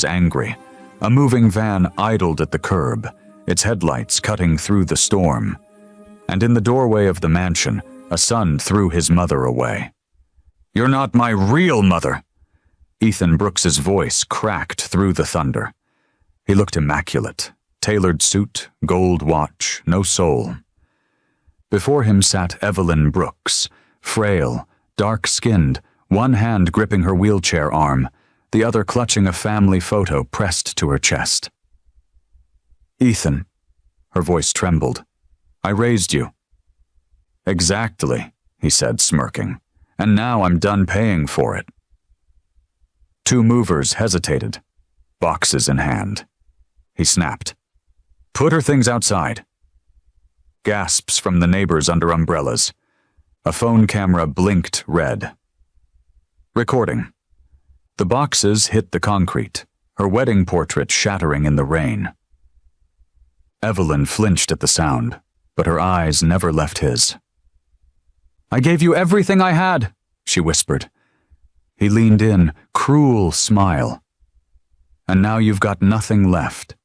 Angry. A moving van idled at the curb, its headlights cutting through the storm. And in the doorway of the mansion, a son threw his mother away. "You're not my real mother!" Ethan Brooks's voice cracked through the thunder. He looked immaculate. Tailored suit, gold watch, no soul. Before him sat Evelyn Brooks, frail, dark-skinned, one hand gripping her wheelchair arm, the other clutching a family photo pressed to her chest. "Ethan," her voice trembled, "I raised you." "Exactly," he said, smirking, "and now I'm done paying for it." Two movers hesitated, boxes in hand. He snapped, "Put her things outside." Gasps from the neighbors under umbrellas. A phone camera blinked red. Recording. The boxes hit the concrete, her wedding portrait shattering in the rain. Evelyn flinched at the sound, but her eyes never left his. "I gave you everything I had," she whispered. He leaned in, cruel smile. "And now you've got nothing left."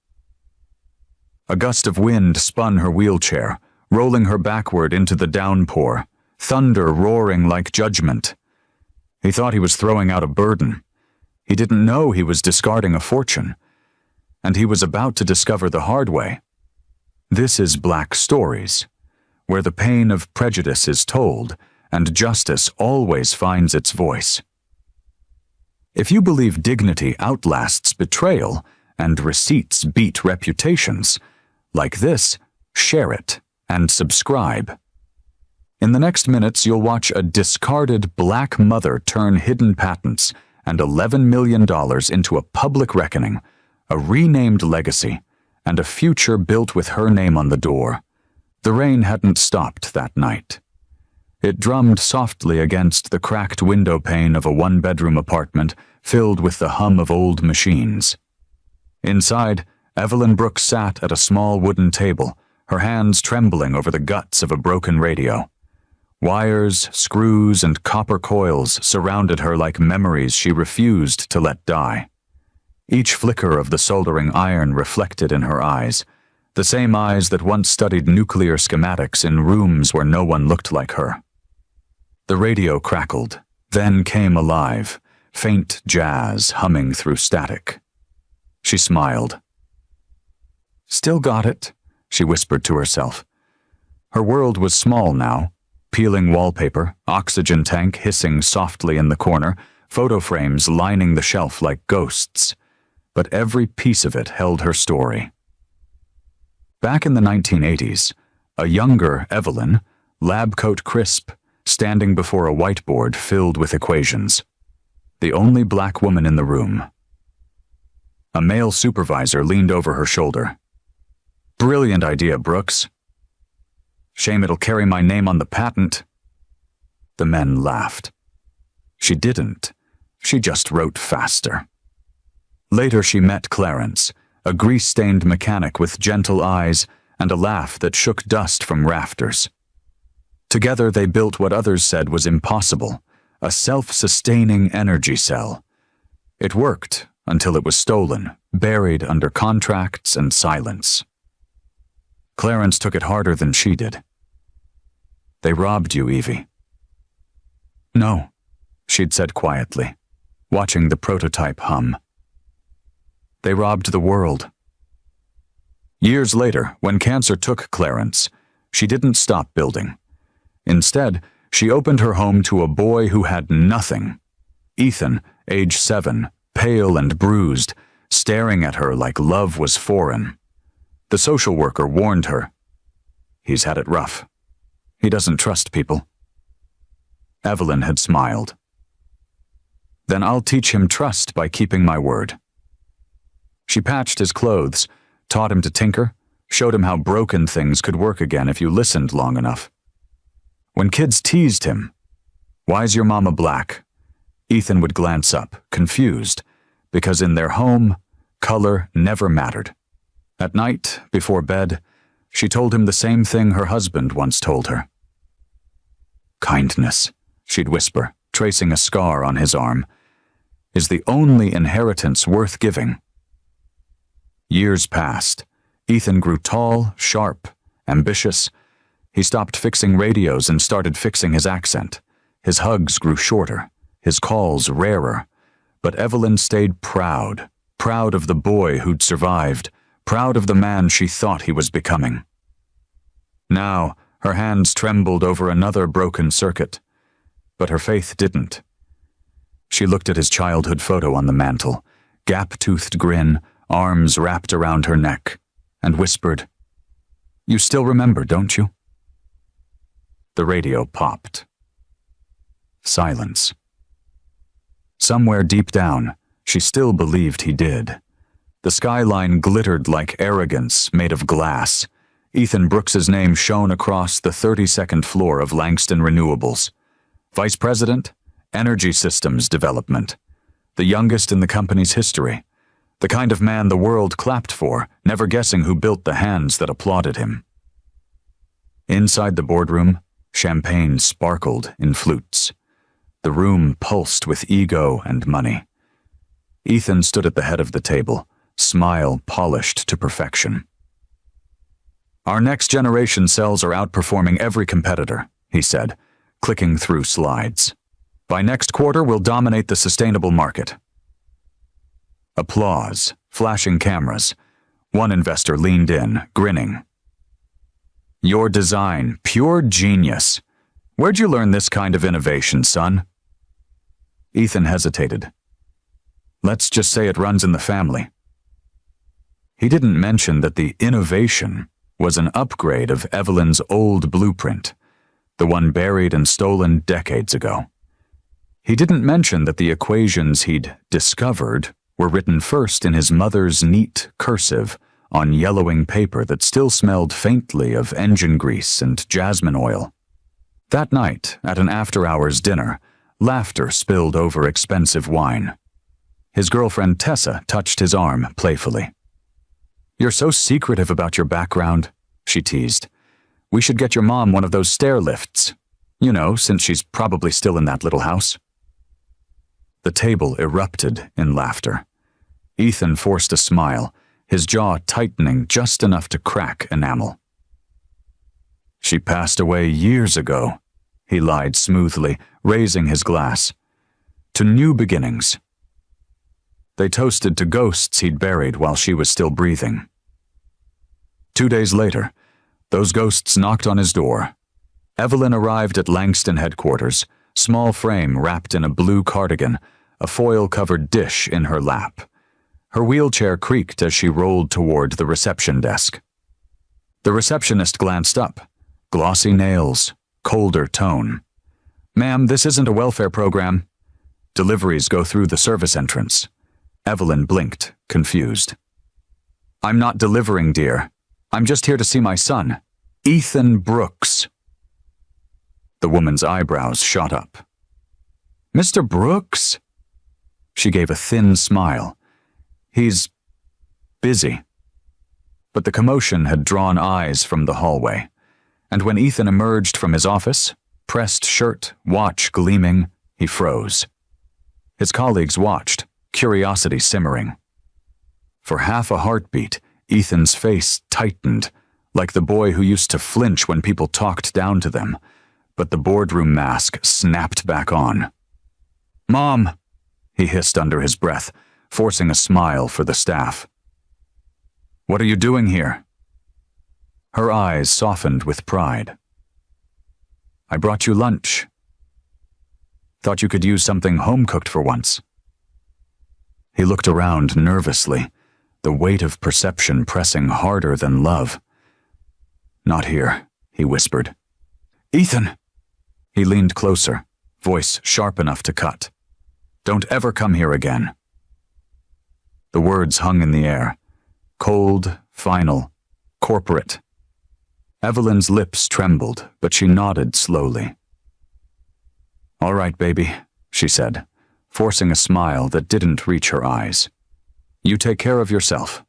A gust of wind spun her wheelchair, rolling her backward into the downpour, thunder roaring like judgment. He thought he was throwing out a burden. He didn't know he was discarding a fortune. And he was about to discover the hard way. This is Black Stories, where the pain of prejudice is told, and justice always finds its voice. If you believe dignity outlasts betrayal, and receipts beat reputations, like this, share it and subscribe. In the next minutes, you'll watch a discarded black mother turn hidden patents and $11 million into a public reckoning, a renamed legacy, and a future built with her name on the door. The rain hadn't stopped that night. It drummed softly against the cracked window pane of a one-bedroom apartment filled with the hum of old machines. Inside, Evelyn Brooks sat at a small wooden table, her hands trembling over the guts of a broken radio. Wires, screws, and copper coils surrounded her like memories she refused to let die. Each flicker of the soldering iron reflected in her eyes, the same eyes that once studied nuclear schematics in rooms where no one looked like her. The radio crackled, then came alive, faint jazz humming through static. She smiled. "Still got it," she whispered to herself. Her world was small now. Peeling wallpaper, oxygen tank hissing softly in the corner, photo frames lining the shelf like ghosts. But every piece of it held her story. Back in the 1980s, a younger Evelyn, lab coat crisp, standing before a whiteboard filled with equations. The only black woman in the room. A male supervisor leaned over her shoulder. "Brilliant idea, Brooks. Shame it'll carry my name on the patent." The men laughed. She didn't. She just wrote faster. Later she met Clarence, a grease-stained mechanic with gentle eyes and a laugh that shook dust from rafters. Together they built what others said was impossible, a self-sustaining energy cell. It worked until it was stolen, buried under contracts and silence. Clarence took it harder than she did. "They robbed you, Evie." "No," she'd said quietly, watching the prototype hum. "They robbed the world." Years later, when cancer took Clarence, she didn't stop building. Instead, she opened her home to a boy who had nothing. Ethan, age 7, pale and bruised, staring at her like love was foreign. The social worker warned her. "He's had it rough. He doesn't trust people." Evelyn had smiled. "Then I'll teach him trust by keeping my word." She patched his clothes, taught him to tinker, showed him how broken things could work again if you listened long enough. When kids teased him, "Why's your mama black?" Ethan would glance up, confused, because in their home, color never mattered. At night, before bed, she told him the same thing her husband once told her. "Kindness," she'd whisper, tracing a scar on his arm, "is the only inheritance worth giving." Years passed. Ethan grew tall, sharp, ambitious. He stopped fixing radios and started fixing his accent. His hugs grew shorter, his calls rarer. But Evelyn stayed proud of the boy who'd survived, proud of the man she thought he was becoming. Now, her hands trembled over another broken circuit, but her faith didn't. She looked at his childhood photo on the mantel, gap-toothed grin, arms wrapped around her neck, and whispered, "You still remember, don't you?" The radio popped. Silence. Somewhere deep down, she still believed he did. The skyline glittered like arrogance made of glass. Ethan Brooks's name shone across the 32nd floor of Langston Renewables. Vice President, Energy Systems Development. The youngest in the company's history. The kind of man the world clapped for, never guessing who built the hands that applauded him. Inside the boardroom, champagne sparkled in flutes. The room pulsed with ego and money. Ethan stood at the head of the table, smile polished to perfection. "Our next generation cells are outperforming every competitor," he said, clicking through slides. "By next quarter, we'll dominate the sustainable market." Applause, flashing cameras. One investor leaned in, grinning. "Your design, pure genius. Where'd you learn this kind of innovation, son?" Ethan hesitated. "Let's just say it runs in the family." He didn't mention that the innovation was an upgrade of Evelyn's old blueprint, the one buried and stolen decades ago. He didn't mention that the equations he'd discovered were written first in his mother's neat cursive on yellowing paper that still smelled faintly of engine grease and jasmine oil. That night, at an after-hours dinner, laughter spilled over expensive wine. His girlfriend Tessa touched his arm playfully. "You're so secretive about your background," she teased. "We should get your mom one of those stair lifts. You know, since she's probably still in that little house." The table erupted in laughter. Ethan forced a smile, his jaw tightening just enough to crack enamel. "She passed away years ago," he lied smoothly, raising his glass. "To new beginnings." They toasted to ghosts he'd buried while she was still breathing. 2 days later, those ghosts knocked on his door. Evelyn arrived at Langston headquarters, small frame wrapped in a blue cardigan, a foil-covered dish in her lap. Her wheelchair creaked as she rolled toward the reception desk. The receptionist glanced up, glossy nails, colder tone. "Ma'am, this isn't a welfare program. Deliveries go through the service entrance." Evelyn blinked, confused. "I'm not delivering, dear. I'm just here to see my son, Ethan Brooks." The woman's eyebrows shot up. "Mr. Brooks?" She gave a thin smile. "He's busy." But the commotion had drawn eyes from the hallway, and when Ethan emerged from his office, pressed shirt, watch gleaming, he froze. His colleagues watched, curiosity simmering. For half a heartbeat, Ethan's face tightened, like the boy who used to flinch when people talked down to them, but the boardroom mask snapped back on. "Mom," he hissed under his breath, forcing a smile for the staff. "What are you doing here?" Her eyes softened with pride. "I brought you lunch. Thought you could use something home-cooked for once." He looked around nervously, the weight of perception pressing harder than love. "Not here," he whispered. "Ethan!" He leaned closer, voice sharp enough to cut. "Don't ever come here again." The words hung in the air, cold, final, corporate. Evelyn's lips trembled, but she nodded slowly. "All right, baby," she said, forcing a smile that didn't reach her eyes. "You take care of yourself."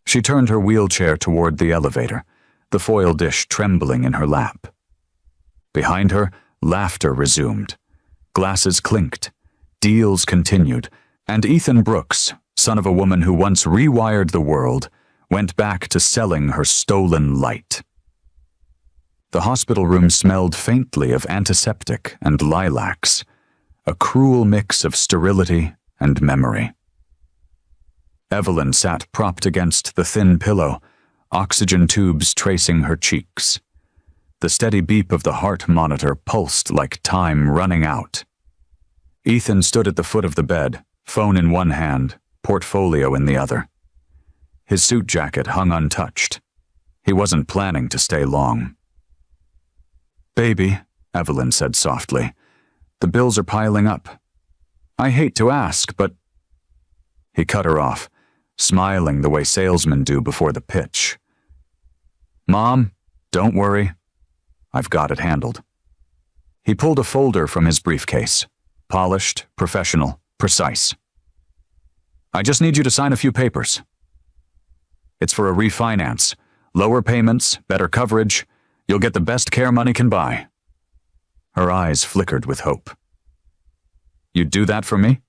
She turned her wheelchair toward the elevator, the foil dish trembling in her lap. Behind her, laughter resumed. Glasses clinked, deals continued, and Ethan Brooks, son of a woman who once rewired the world, went back to selling her stolen light. The hospital room smelled faintly of antiseptic and lilacs, a cruel mix of sterility and memory. Evelyn sat propped against the thin pillow, oxygen tubes tracing her cheeks. The steady beep of the heart monitor pulsed like time running out. Ethan stood at the foot of the bed, phone in one hand, portfolio in the other. His suit jacket hung untouched. He wasn't planning to stay long. "Baby," Evelyn said softly, "the bills are piling up. I hate to ask, but—" He cut her off, smiling the way salesmen do before the pitch. "Mom, don't worry. I've got it handled." He pulled a folder from his briefcase. Polished, professional, precise. "I just need you to sign a few papers. It's for a refinance. Lower payments, better coverage. You'll get the best care money can buy." Her eyes flickered with hope. "You'd do that for me?"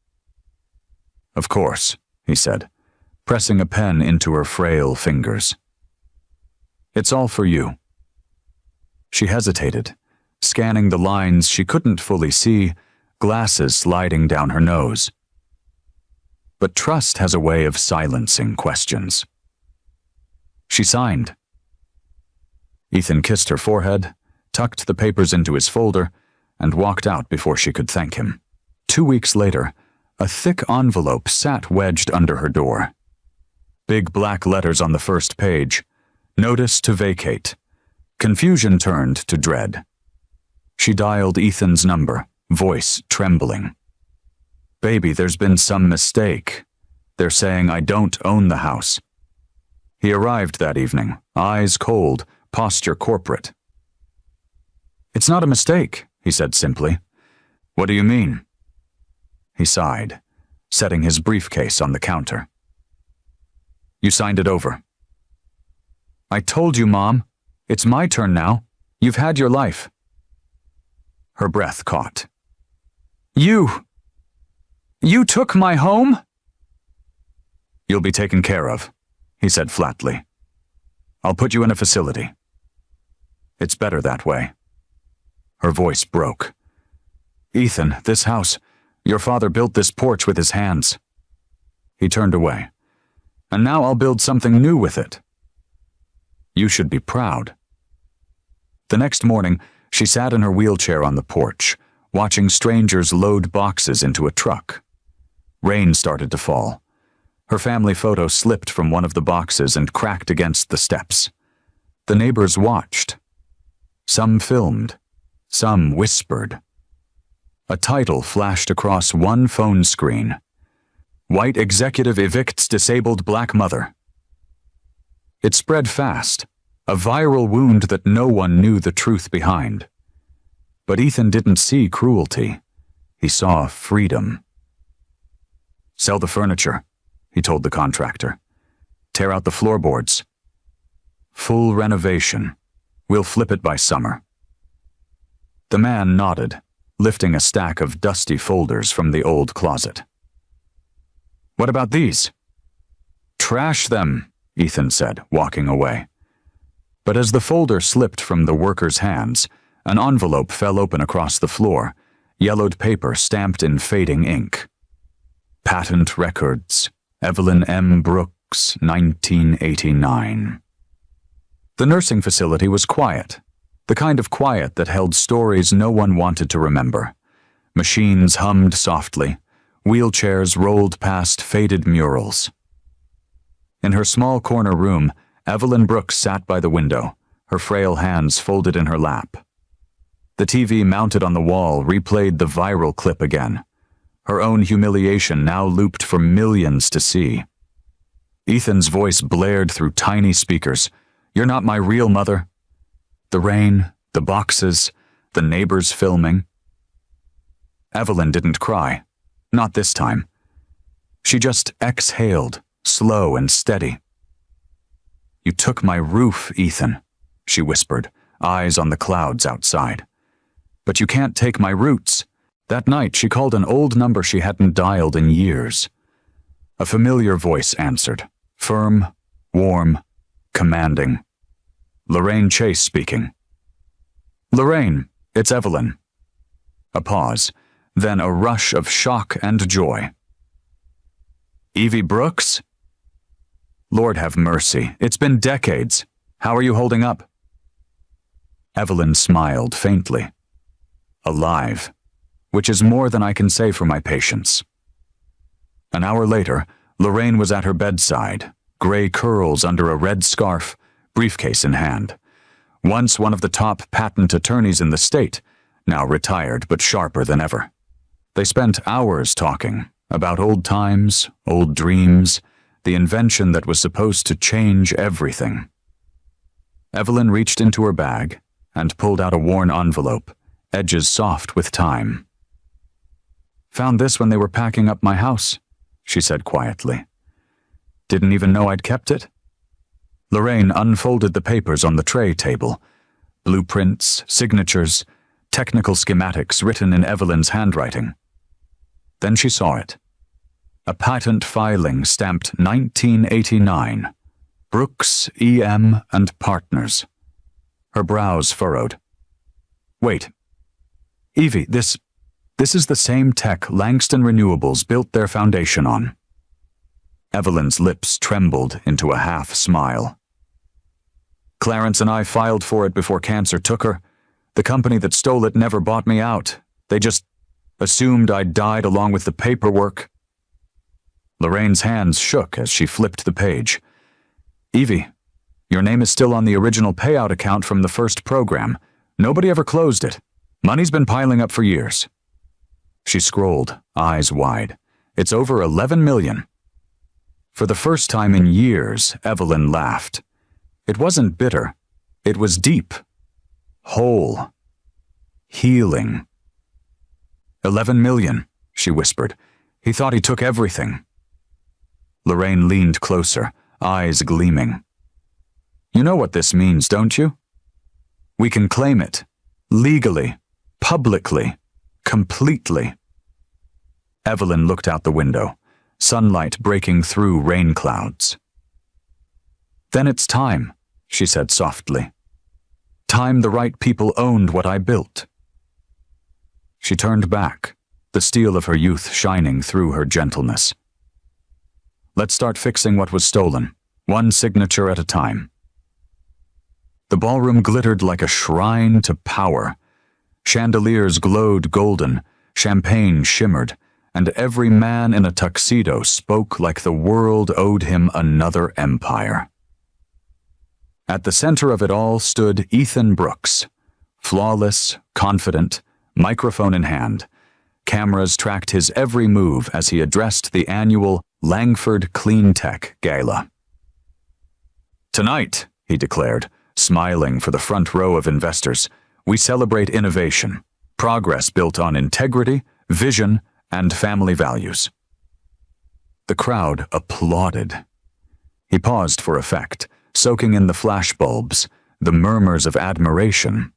"Of course," he said, pressing a pen into her frail fingers. "It's all for you." She hesitated, scanning the lines she couldn't fully see, glasses sliding down her nose. But trust has a way of silencing questions. She signed. Ethan kissed her forehead, tucked the papers into his folder, and walked out before she could thank him. 2 weeks later, a thick envelope sat wedged under her door. Big black letters on the first page. Notice to vacate. Confusion turned to dread. She dialed Ethan's number, voice trembling. "Baby, there's been some mistake. They're saying I don't own the house." He arrived that evening, eyes cold, posture corporate. "It's not a mistake," he said simply. "What do you mean?" He sighed, setting his briefcase on the counter. "You signed it over." "I told you, Mom. It's my turn now. You've had your life." Her breath caught. You took my home?" "You'll be taken care of," he said flatly. "I'll put you in a facility. It's better that way." Her voice broke. "Ethan, this house, your father built this porch with his hands." He turned away. "And now I'll build something new with it." "You should be proud." The next morning, she sat in her wheelchair on the porch, watching strangers load boxes into a truck. Rain started to fall. Her family photo slipped from one of the boxes and cracked against the steps. The neighbors watched. Some filmed. Some whispered. A title flashed across one phone screen. "White executive evicts disabled black mother." It spread fast, a viral wound that no one knew the truth behind. But Ethan didn't see cruelty. He saw freedom. "Sell the furniture," he told the contractor. "Tear out the floorboards. Full renovation. We'll flip it by summer." The man nodded, lifting a stack of dusty folders from the old closet. "What about these?" "Trash them," Ethan said, walking away. But as the folder slipped from the worker's hands, an envelope fell open across the floor, yellowed paper stamped in fading ink. Patent records, Evelyn M. Brooks, 1989. The nursing facility was quiet, the kind of quiet that held stories no one wanted to remember. Machines hummed softly, wheelchairs rolled past faded murals. In her small corner room, Evelyn Brooks sat by the window, her frail hands folded in her lap. The TV mounted on the wall replayed the viral clip again. Her own humiliation now looped for millions to see. Ethan's voice blared through tiny speakers. "You're not my real mother." The rain, the boxes, the neighbors filming. Evelyn didn't cry. Not this time. She just exhaled, slow and steady. "You took my roof, Ethan," she whispered, eyes on the clouds outside. "But you can't take my roots." That night, she called an old number she hadn't dialed in years. A familiar voice answered, firm, warm, commanding. Lorraine Chase speaking. "Lorraine, it's Evelyn." A pause, then a rush of shock and joy. "Evie Brooks?" "Lord have mercy, it's been decades. How are you holding up?" Evelyn smiled faintly. Alive, which is more than I can say for my patients. An hour later, Lorraine was at her bedside, gray curls under a red scarf, briefcase in hand. Once one of the top patent attorneys in the state, now retired but sharper than ever. They spent hours talking about old times, old dreams, the invention that was supposed to change everything. Evelyn reached into her bag and pulled out a worn envelope, edges soft with time. "Found this when they were packing up my house," she said quietly. "Didn't even know I'd kept it." Lorraine unfolded the papers on the tray table. Blueprints, signatures, technical schematics written in Evelyn's handwriting. Then she saw it. A patent filing stamped 1989. Brooks, E.M. and Partners. Her brows furrowed. "Wait. Evie, this is the same tech Langston Renewables built their foundation on." Evelyn's lips trembled into a half-smile. "Clarence and I filed for it before cancer took her. The company that stole it never bought me out. They just assumed I'd died along with the paperwork." Lorraine's hands shook as she flipped the page. "Evie, your name is still on the original payout account from the first program. Nobody ever closed it. Money's been piling up for years." She scrolled, eyes wide. "It's over 11 million. For the first time in years, Evelyn laughed. It wasn't bitter. It was deep. Whole. Healing. 11 million, she whispered. He thought he took everything. Lorraine leaned closer, eyes gleaming. "You know what this means, don't you? We can claim it. Legally. Publicly. Completely." Evelyn looked out the window, sunlight breaking through rain clouds. "Then it's time," she said softly. "Time the right people owned what I built." She turned back, the steel of her youth shining through her gentleness. "Let's start fixing what was stolen, one signature at a time." The ballroom glittered like a shrine to power. Chandeliers glowed golden, champagne shimmered, and every man in a tuxedo spoke like the world owed him another empire. At the center of it all stood Ethan Brooks, flawless, confident, microphone in hand. Cameras tracked his every move as he addressed the annual Langford Clean Tech Gala. "Tonight," he declared, smiling for the front row of investors, "we celebrate innovation, progress built on integrity, vision, and family values." The crowd applauded. He paused for effect, soaking in the flashbulbs, the murmurs of admiration.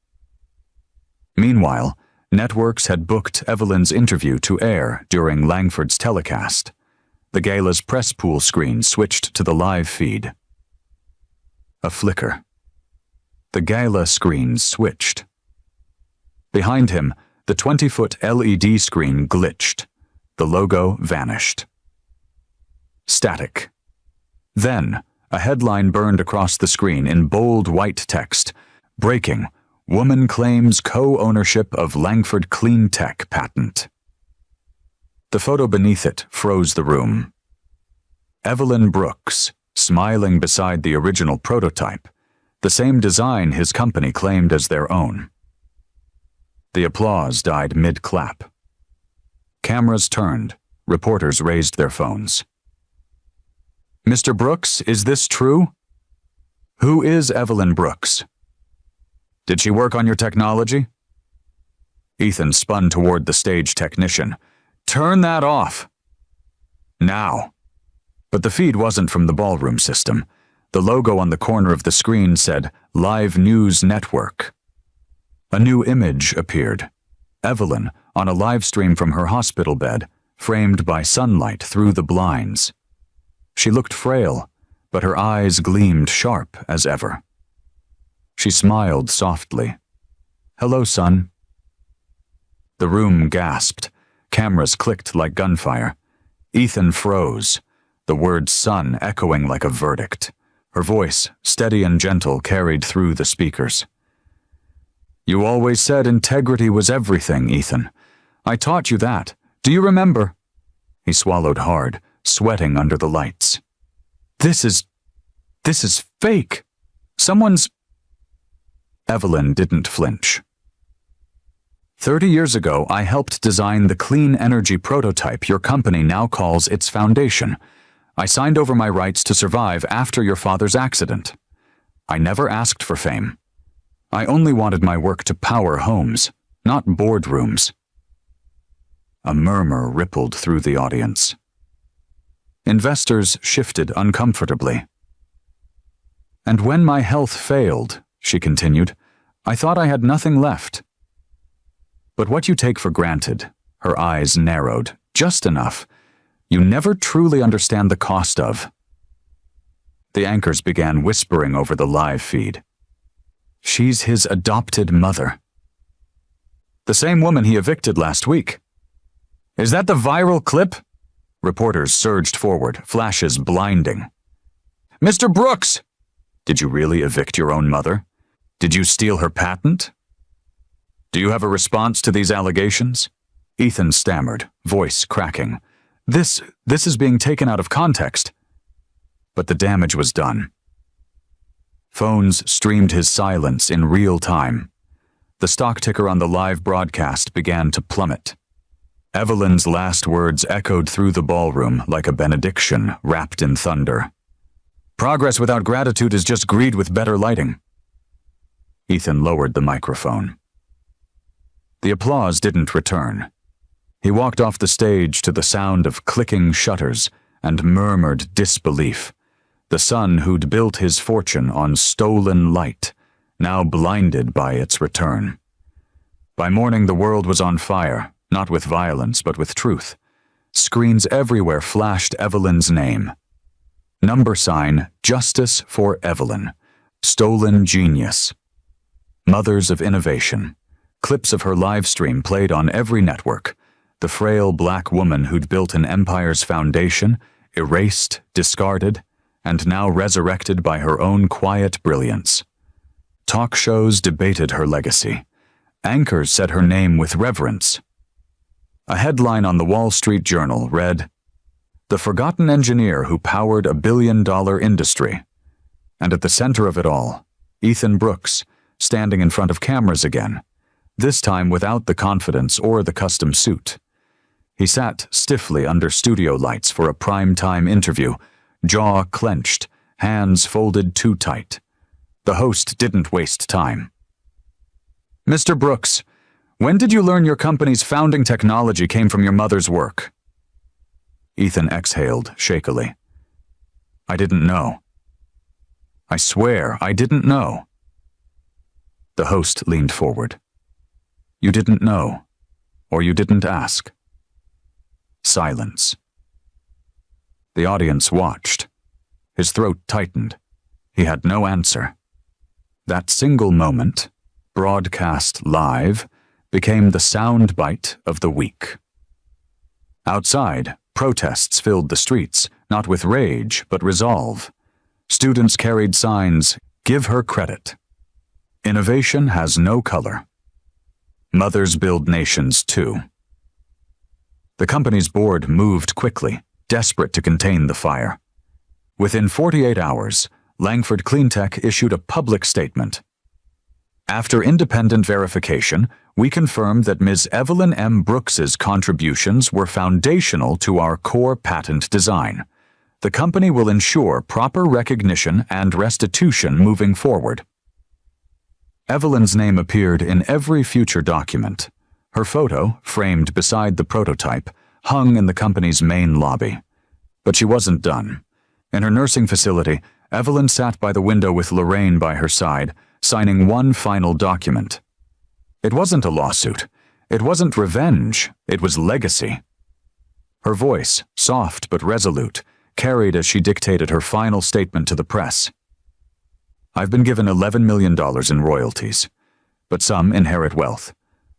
Meanwhile, networks had booked Evelyn's interview to air during Langford's telecast. The gala's press pool screen switched to the live feed. A flicker. The gala screen switched. Behind him, the 20-foot LED screen glitched. The logo vanished. Static. Then, a headline burned across the screen in bold white text. "Breaking. Woman claims co-ownership of Langford Clean Tech patent." The photo beneath it froze the room. Evelyn Brooks, smiling beside the original prototype, the same design his company claimed as their own. The applause died mid-clap. Cameras turned. Reporters raised their phones. "Mr. Brooks, is this true? Who is Evelyn Brooks? Did she work on your technology?" Ethan spun toward the stage technician. "Turn that off!" Now. But the feed wasn't from the ballroom system. The logo on the corner of the screen said Live News Network. A new image appeared. Evelyn, on a live stream from her hospital bed, framed by sunlight through the blinds. She looked frail, but her eyes gleamed sharp as ever. She smiled softly. "Hello, son." The room gasped. Cameras clicked like gunfire. Ethan froze, the word son echoing like a verdict. Her voice, steady and gentle, carried through the speakers. "You always said integrity was everything, Ethan. I taught you that. Do you remember?" He swallowed hard, sweating under the lights. This is fake. Someone's..." Evelyn didn't flinch. 30 years ago, I helped design the clean energy prototype your company now calls its foundation. I signed over my rights to survive after your father's accident. I never asked for fame. I only wanted my work to power homes, not boardrooms. A murmur rippled through the audience. Investors shifted uncomfortably. "And when my health failed," she continued, "I thought I had nothing left." "But what you take for granted," her eyes narrowed, just enough, "you never truly understand the cost of." The anchors began whispering over the live feed. "She's his adopted mother." "The same woman he evicted last week." "Is that the viral clip?" Reporters surged forward, flashes blinding. "Mr. Brooks! Did you really evict your own mother? Did you steal her patent? Do you have a response to these allegations?" Ethan stammered, voice cracking. This is being taken out of context." But the damage was done. Phones streamed his silence in real time. The stock ticker on the live broadcast began to plummet. Evelyn's last words echoed through the ballroom like a benediction wrapped in thunder. "Progress without gratitude is just greed with better lighting." Ethan lowered the microphone. The applause didn't return. He walked off the stage to the sound of clicking shutters and murmured disbelief. The son who'd built his fortune on stolen light, now blinded by its return. By morning the world was on fire, not with violence but with truth. Screens everywhere flashed Evelyn's name. Number sign, Justice for Evelyn. Stolen genius. Mothers of innovation. Clips of her live stream played on every network. The frail black woman who'd built an empire's foundation, erased, discarded, and now resurrected by her own quiet brilliance. Talk shows debated her legacy. Anchors said her name with reverence. A headline on the Wall Street Journal read, "The forgotten engineer who powered a billion-dollar industry." And at the center of it all, Ethan Brooks, standing in front of cameras again, this time without the confidence or the custom suit. He sat stiffly under studio lights for a prime-time interview, jaw clenched, hands folded too tight. The host didn't waste time. "Mr. Brooks, when did you learn your company's founding technology came from your mother's work?" Ethan exhaled shakily. "I didn't know. I swear I didn't know." The host leaned forward. "You didn't know, or you didn't ask." Silence. The audience watched. His throat tightened. He had no answer. That single moment, broadcast live, became the soundbite of the week. Outside, protests filled the streets, not with rage, but resolve. Students carried signs, "Give her credit." Innovation has no color. Mothers build nations too. The company's board moved quickly, desperate to contain the fire. Within 48 hours, Langford Cleantech issued a public statement. "After independent verification, we confirmed that Ms. Evelyn M. Brooks's contributions were foundational to our core patent design. The company will ensure proper recognition and restitution moving forward." Evelyn's name appeared in every future document. Her photo, framed beside the prototype, hung in the company's main lobby. But she wasn't done. In her nursing facility, Evelyn sat by the window with Lorraine by her side, signing one final document. It wasn't a lawsuit. It wasn't revenge. It was legacy. Her voice, soft but resolute, carried as she dictated her final statement to the press. I've been given $11 million in royalties, but some inherit wealth,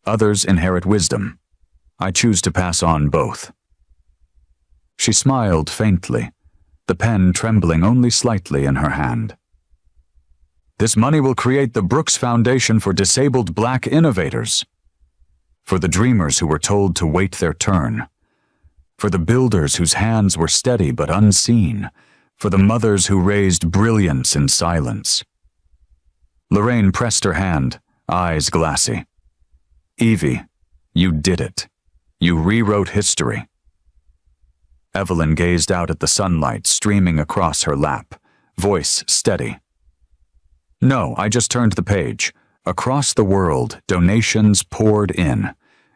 others inherit wisdom. I choose to pass on both. She smiled faintly, the pen trembling only slightly in her hand. This money will create the Brooks Foundation for Disabled Black Innovators, for the dreamers who were told to wait their turn, for the builders whose hands were steady but unseen, for the mothers who raised brilliance in silence. Lorraine pressed her hand, eyes glassy. Evie, you did it. You rewrote history. Evelyn gazed out at the sunlight streaming across her lap, voice steady. No, I just turned the page. Across the world, donations poured in.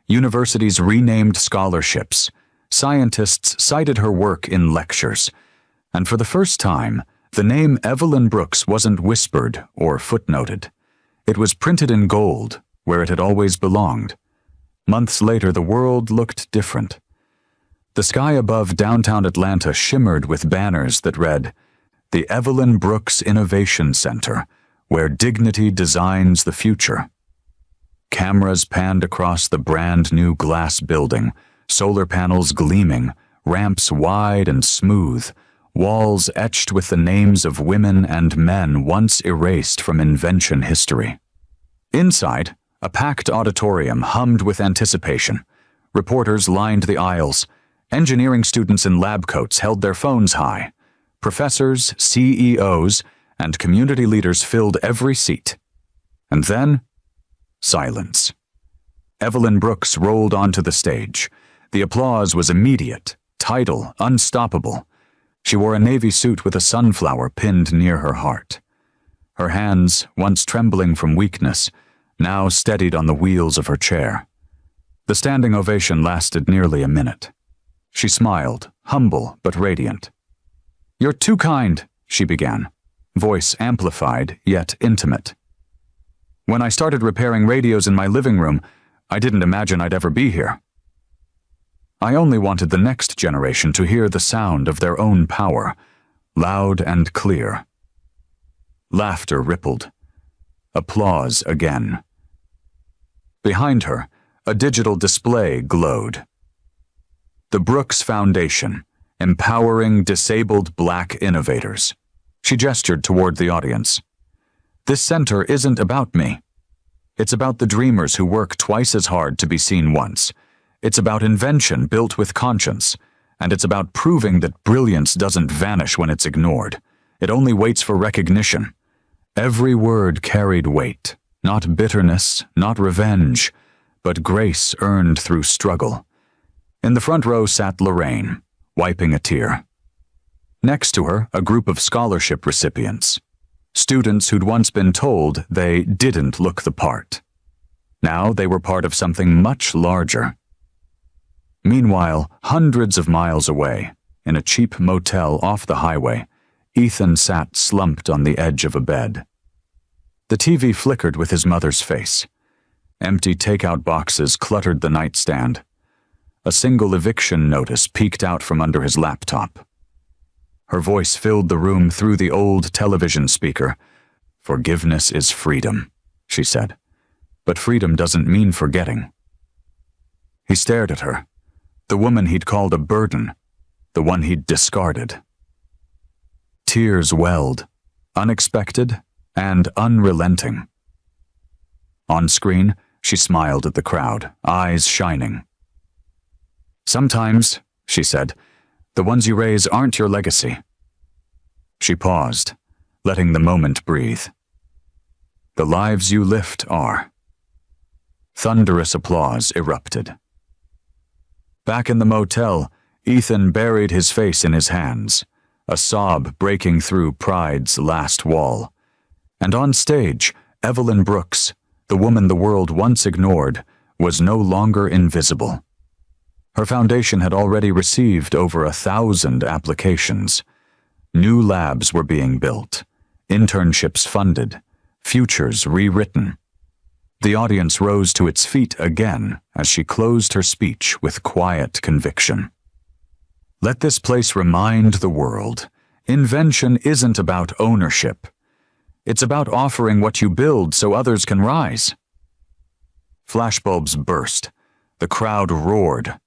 Universities renamed scholarships. Scientists cited her work in lectures. And for the first time, the name Evelyn Brooks wasn't whispered or footnoted. It was printed in gold, where it had always belonged. Months later, the world looked different. The sky above downtown Atlanta shimmered with banners that read, "The Evelyn Brooks Innovation Center, where dignity designs the future." Cameras panned across the brand new glass building, solar panels gleaming, ramps wide and smooth, walls etched with the names of women and men once erased from invention history. Inside, a packed auditorium hummed with anticipation. Reporters lined the aisles. Engineering students in lab coats held their phones high. Professors, CEOs, and community leaders filled every seat. And then, silence. Evelyn Brooks rolled onto the stage. The applause was immediate, tidal, unstoppable. She wore a navy suit with a sunflower pinned near her heart. Her hands, once trembling from weakness, now steadied on the wheels of her chair. The standing ovation lasted nearly a minute. She smiled, humble but radiant. "You're too kind," she began, voice amplified yet intimate. "When I started repairing radios in my living room, I didn't imagine I'd ever be here. I only wanted the next generation to hear the sound of their own power, loud and clear." Laughter rippled. Applause again. Behind her, a digital display glowed. The Brooks Foundation, empowering disabled Black innovators. She gestured toward the audience. "This center isn't about me. It's about the dreamers who work twice as hard to be seen once. It's about invention built with conscience, and it's about proving that brilliance doesn't vanish when it's ignored. It only waits for recognition." Every word carried weight, not bitterness, not revenge, but grace earned through struggle. In the front row sat Lorraine, wiping a tear. Next to her, a group of scholarship recipients, students who'd once been told they didn't look the part. Now they were part of something much larger. Meanwhile, hundreds of miles away, in a cheap motel off the highway, Ethan sat slumped on the edge of a bed. The TV flickered with his mother's face. Empty takeout boxes cluttered the nightstand. A single eviction notice peeked out from under his laptop. Her voice filled the room through the old television speaker. "Forgiveness is freedom," she said. "But freedom doesn't mean forgetting." He stared at her, the woman he'd called a burden, the one he'd discarded. Tears welled, unexpected and unrelenting. On screen, she smiled at the crowd, eyes shining. "Sometimes," she said, "the ones you raise aren't your legacy." She paused, letting the moment breathe. "The lives you lift are." Thunderous applause erupted. Back in the motel, Ethan buried his face in his hands, a sob breaking through pride's last wall. And on stage, Evelyn Brooks, the woman the world once ignored, was no longer invisible. Her foundation had already received over 1,000 applications. New labs were being built, internships funded, futures rewritten. The audience rose to its feet again as she closed her speech with quiet conviction. Let this place remind the world, invention isn't about ownership. It's about offering what you build so others can rise. Flashbulbs burst. The crowd roared.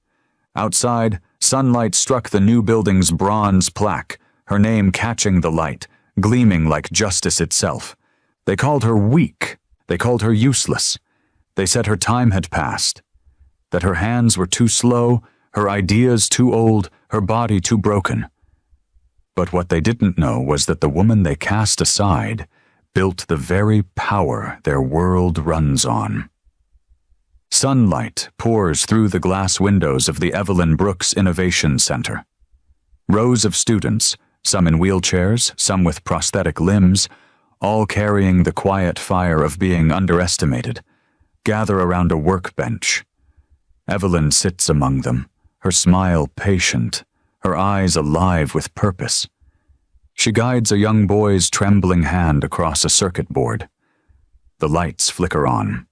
Outside, sunlight struck the new building's bronze plaque, her name catching the light, gleaming like justice itself. They called her weak. They called her useless. They said her time had passed, that her hands were too slow, her ideas too old, her body too broken. But what they didn't know was that the woman they cast aside built the very power their world runs on. Sunlight pours through the glass windows of the Evelyn Brooks Innovation Center. Rows of students, some in wheelchairs, some with prosthetic limbs, all carrying the quiet fire of being underestimated, gather around a workbench. Evelyn sits among them, her smile patient, her eyes alive with purpose. She guides a young boy's trembling hand across a circuit board. The lights flicker on.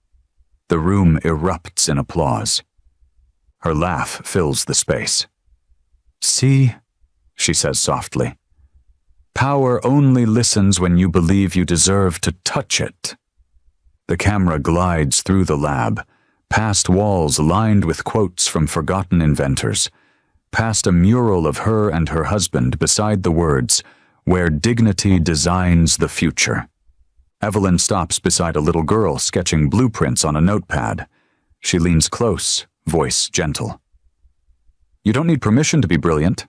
The room erupts in applause. Her laugh fills the space. "See," she says softly, "power only listens when you believe you deserve to touch it." The camera glides through the lab, past walls lined with quotes from forgotten inventors, past a mural of her and her husband beside the words, "Where dignity designs the future." Evelyn stops beside a little girl sketching blueprints on a notepad. She leans close, voice gentle. "You don't need permission to be brilliant."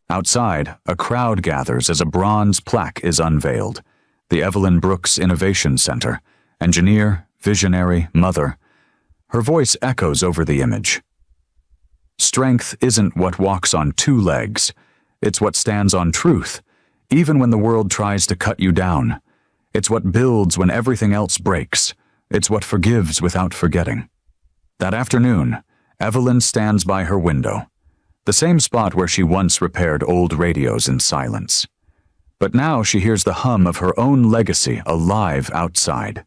Outside, a crowd gathers as a bronze plaque is unveiled. The Evelyn Brooks Innovation Center. Engineer, visionary, mother. Her voice echoes over the image. Strength isn't what walks on two legs. It's what stands on truth, even when the world tries to cut you down. It's what builds when everything else breaks. It's what forgives without forgetting. That afternoon, Evelyn stands by her window, the same spot where she once repaired old radios in silence. But now she hears the hum of her own legacy alive outside.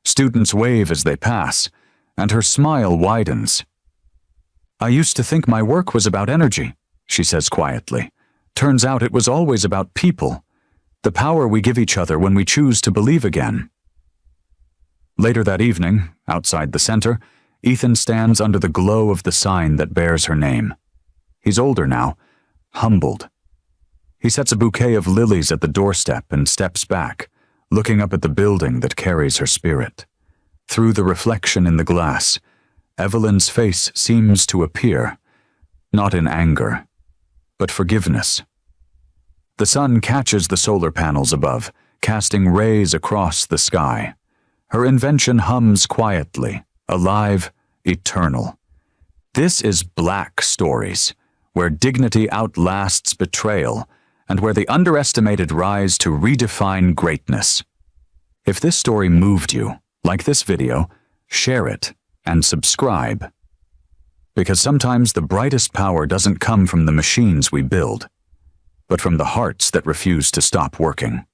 Students wave as they pass, and her smile widens. "I used to think my work was about energy," she says quietly. "Turns out it was always about people. The power we give each other when we choose to believe again." Later that evening, outside the center, Ethan stands under the glow of the sign that bears her name. He's older now, humbled. He sets a bouquet of lilies at the doorstep and steps back, looking up at the building that carries her spirit. Through the reflection in the glass, Evelyn's face seems to appear, not in anger, but forgiveness. The sun catches the solar panels above, casting rays across the sky. Her invention hums quietly, alive, eternal. This is Black Stories, where dignity outlasts betrayal, and where the underestimated rise to redefine greatness. If this story moved you, like this video, share it and subscribe. Because sometimes the brightest power doesn't come from the machines we build, but from the hearts that refuse to stop working.